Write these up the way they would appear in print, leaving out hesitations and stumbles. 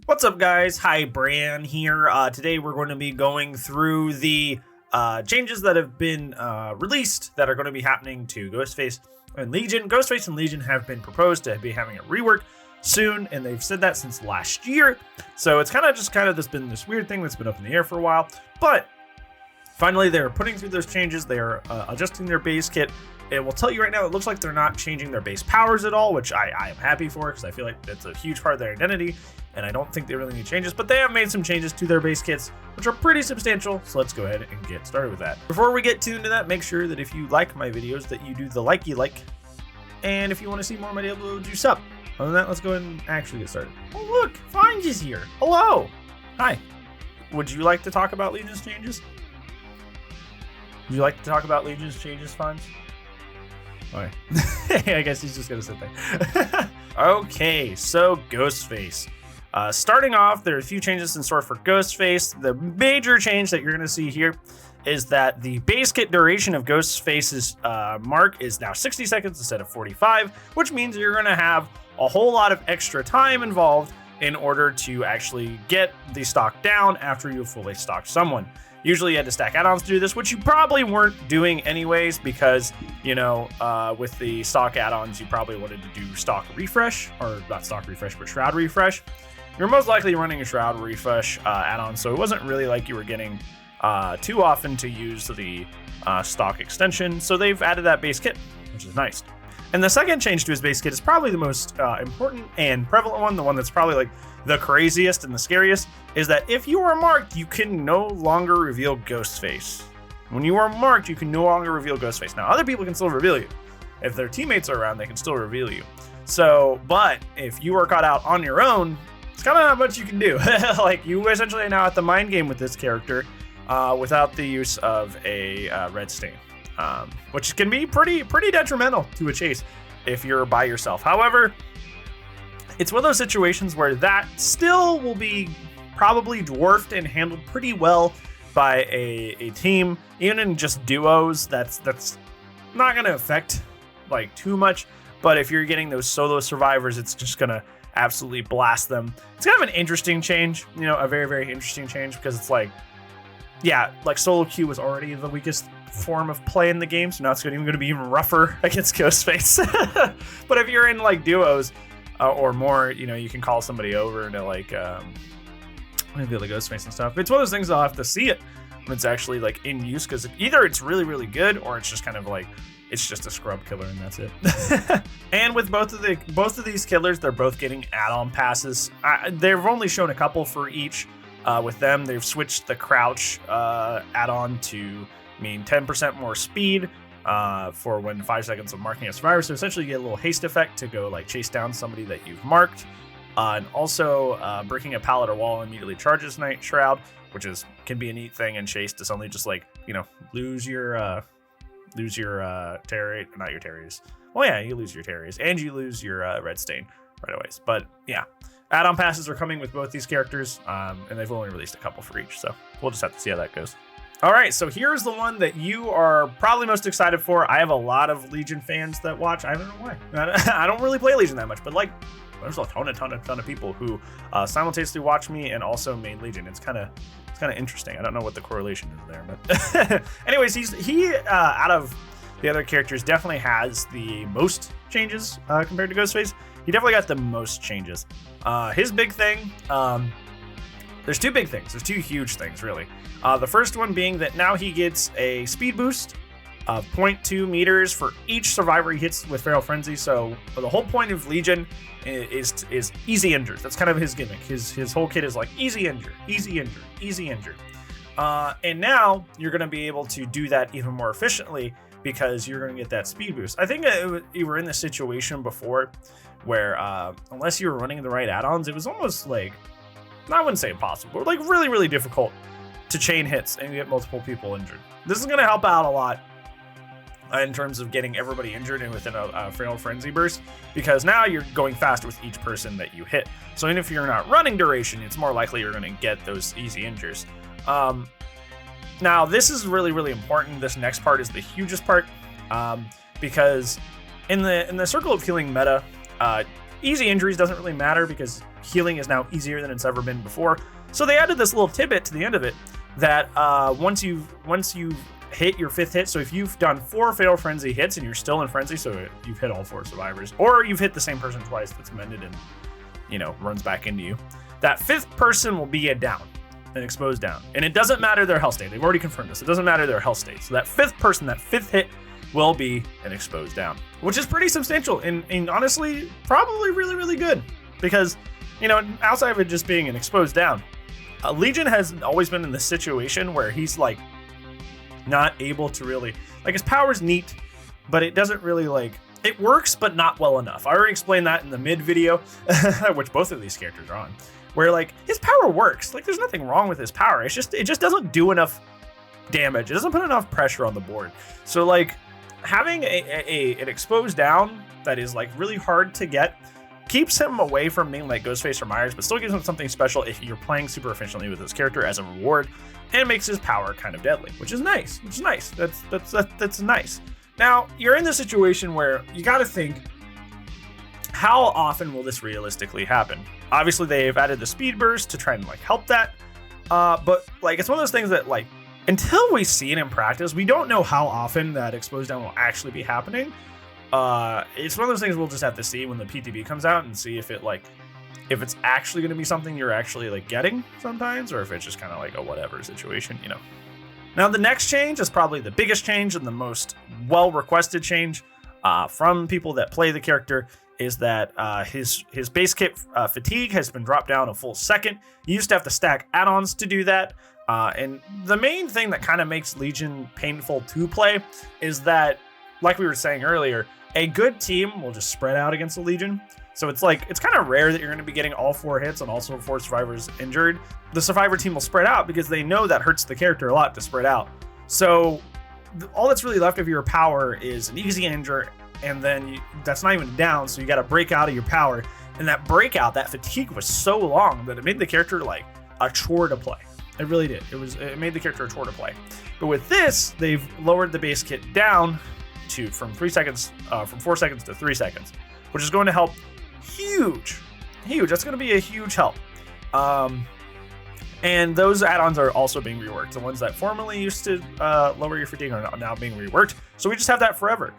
What's up, guys? Hi, Bran here. Today we're going to be going through the changes that have been released that are going to be happening to Ghostface and Legion. Ghostface and Legion have been proposed to be having a rework soon, and they've said that since last year. So it's kind of this weird thing that's been up in the air for a while. But finally, they're putting through those changes. They're adjusting their base kit. It will tell you right now, it looks like they're not changing their base powers at all, which I am happy for, because I feel like that's a huge part of their identity, and I don't think they really need changes, but they have made some changes to their base kits, which are pretty substantial, so let's go ahead and get started with that. Before we get into that, make sure that if you like my videos, that you do the like, and if you want to see more of my uploads, do sub. Other than that, let's go ahead and actually get started. Oh look, Finds is here. Hello. Hi. Would you like to talk about Legion's changes? Would you like to talk about Legion's changes, Finds? Alright. I guess he's just gonna sit there. Okay, so Ghostface. Starting off, there are a few changes in store for Ghostface. The major change that you're gonna see here is that the base kit duration of Ghostface's mark is now 60 seconds instead of 45, which means you're gonna have a whole lot of extra time involved in order to actually get the stock down after you've fully stocked someone. Usually you had to stack add-ons to do this, which you probably weren't doing anyways because, you know, with the stock add-ons, you probably wanted to do stock refresh, or not stock refresh, but shroud refresh. You're most likely running a shroud refresh add-on, so it wasn't really like you were getting too often to use the stock extension. So they've added that base kit, which is nice. And the second change to his base kit is probably the most important and prevalent one, the one that's probably like the craziest and the scariest, is that if you are marked, you can no longer reveal Ghostface. When you are marked, you can no longer reveal Ghostface. Now, other people can still reveal you. If their teammates are around, they can still reveal you. So, but if you are caught out on your own, it's kind of not much you can do. Like, you essentially are now at the mind game with this character without the use of a red stain. Which can be pretty detrimental to a chase if you're by yourself. However, it's one of those situations where that still will be probably dwarfed and handled pretty well by a team. Even in just duos, that's not going to affect like too much. But if you're getting those solo survivors, it's just going to absolutely blast them. It's kind of an interesting change, you know, a very interesting change, because it's like, yeah, like solo queue was already the weakest form of play in the game, so now it's even going to be even rougher against Ghostface. But if you're in like duos or more, you know, you can call somebody over to like reveal the Ghostface and stuff. It's one of those things I'll have to see it when it's actually like in use, because either it's really good or it's just kind of like it's just a scrub killer and that's it. And with both of these killers, they're both getting add-on passes. They've only shown a couple for each. With them, they've switched the crouch add-on to mean 10% more speed for when 5 seconds of marking a survivor. So essentially you get a little haste effect to go like chase down somebody that you've marked. And also breaking a pallet or wall immediately charges Night Shroud, which can be a neat thing in Chase to suddenly just like, you know, lose your terror, not your terrors. Well, yeah, you lose your terrors and you lose your red stain right away. But yeah, add-on passes are coming with both these characters, and they've only released a couple for each, so we'll just have to see how that goes. All right, so here's the one that you are probably most excited for. I have a lot of Legion fans that watch. I don't know why. I don't really play Legion that much, but like, there's a ton of people who simultaneously watch me and also main Legion. It's kind of interesting. I don't know what the correlation is there, but anyways, he out of the other characters definitely has the most changes compared to Ghostface. He definitely got the most changes. His big thing, there's two big things. There's two huge things, really. The first one being that now he gets a speed boost of 0.2 meters for each survivor he hits with Feral Frenzy. So the whole point of Legion is easy injure. That's kind of his gimmick. His whole kit is like easy injure, easy injure, easy injure. And now you're going to be able to do that even more efficiently because you're going to get that speed boost. I think you were in this situation before where unless you were running the right add-ons, it was almost like, I wouldn't say impossible, but like really difficult to chain hits and get multiple people injured. This is going to help out a lot in terms of getting everybody injured and within a Feral Frenzy burst, because now you're going faster with each person that you hit. So even if you're not running duration, it's more likely you're going to get those easy injures. Now this is really important. This next part is the hugest part, because in the Circle of Healing meta, easy injuries doesn't really matter because healing is now easier than it's ever been before. So they added this little tidbit to the end of it that once you've hit your 5th hit, so if you've done 4 Fatal Frenzy hits and you're still in Frenzy, so you've hit all 4 survivors, or you've hit the same person twice that's mended and, you know, runs back into you, that 5th person will be a down, an exposed down. And it doesn't matter their health state. They've already confirmed this. It doesn't matter their health state. So that 5th person, that 5th hit will be an exposed down, which is pretty substantial and honestly, probably really, really good because, you know, outside of it just being an exposed down, Legion has always been in this situation where he's like not able to really, like, his power's neat, but it doesn't really, like, it works, but not well enough. I already explained that in the mid video, which both of these characters are on, where like his power works. Like, there's nothing wrong with his power. It just doesn't do enough damage. It doesn't put enough pressure on the board. So like having an exposed down that is like really hard to get keeps him away from being like Ghostface or Myers, but still gives him something special if you're playing super efficiently with this character as a reward, and makes his power kind of deadly, which is nice. That's nice. Now, you're in this situation where you got to think, how often will this realistically happen? Obviously, they've added the speed burst to try and like help that, but like it's one of those things that like until we see it in practice, we don't know how often that exposed down will actually be happening. It's one of those things we'll just have to see when the PTB comes out and see if it's actually going to be something you're actually like getting sometimes, or if it's just kind of like a whatever situation, you know. Now, the next change is probably the biggest change and the most well-requested change from people that play the character is that his base kit fatigue has been dropped down a full second. You used to have to stack add-ons to do that. And the main thing that kind of makes Legion painful to play is that, like we were saying earlier, a good team will just spread out against the Legion. So it's kind of rare that you're going to be getting all 4 hits and also 4 survivors injured. The survivor team will spread out because they know that hurts the character a lot to spread out. So all that's really left of your power is an easy injure, and then that's not even down, so you got to break out of your power. And that breakout, that fatigue was so long that it made the character like a chore to play. It really did. It made the character a chore to play. But with this, they've lowered the base kit down from 4 seconds to 3 seconds, which is going to help huge. That's going to be a huge help. And those add-ons are also being reworked. The ones that formerly used to lower your fatigue are now being reworked. So we just have that forever,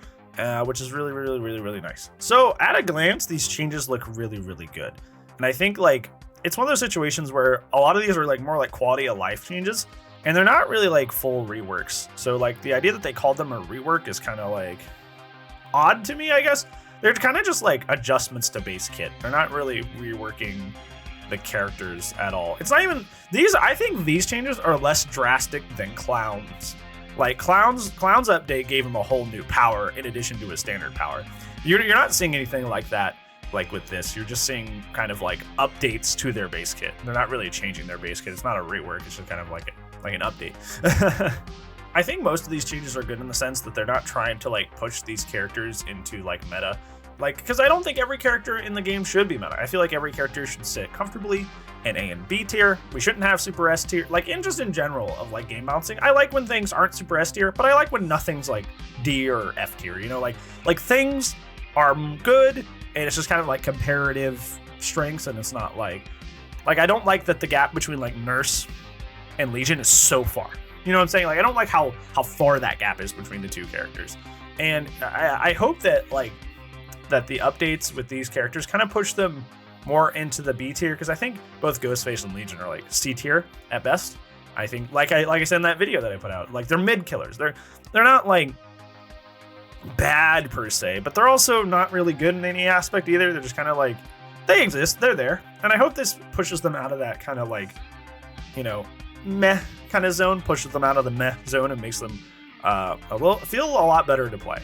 which is really, really, really, really nice. So at a glance, these changes look really, really good. And I think like it's one of those situations where a lot of these are like more like quality of life changes, and they're not really like full reworks. So like the idea that they called them a rework is kind of like odd to me, I guess. They're kind of just like adjustments to base kit. They're not really reworking the characters at all. It's not even these. I think these changes are less drastic than Clown's. Like Clown's update gave him a whole new power in addition to his standard power. You're not seeing anything like that. Like with this, you're just seeing kind of like updates to their base kit. They're not really changing their base kit. It's not a rework. It's just kind of like an update. I think most of these changes are good in the sense that they're not trying to like push these characters into like meta. Like, because I don't think every character in the game should be meta. I feel like every character should sit comfortably in A and B tier. We shouldn't have super S tier. Like, just in general of like game balancing, I like when things aren't super S tier, but I like when nothing's like D or F tier. You know, like things are good, and it's just kind of like comparative strengths, and it's not like I don't like that the gap between like Nurse and Legion is so far. You know what I'm saying? Like, I don't like how far that gap is between the two characters. And I hope that like that the updates with these characters kind of push them more into the B tier, because I think both Ghostface and Legion are like C tier at best. I think like I said in that video that I put out, like they're mid killers. They're not like bad per se, but they're also not really good in any aspect either. They're just kind of like, they exist, they're there. And I hope this pushes them out of that kind of like, you know, meh kind of zone, pushes them out of the meh zone and makes them feel a lot better to play.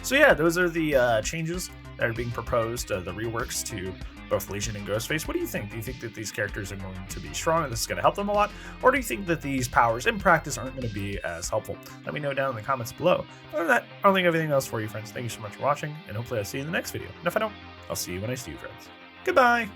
So yeah, those are the changes that are being proposed, the reworks to both Legion and Ghostface. What do you think? Do you think that these characters are going to be strong and this is going to help them a lot? Or do you think that these powers in practice aren't going to be as helpful? Let me know down in the comments below. Other than that, I don't think everything else for you, friends. Thank you so much for watching, and hopefully I'll see you in the next video. And if I don't, I'll see you when I see you, friends. Goodbye!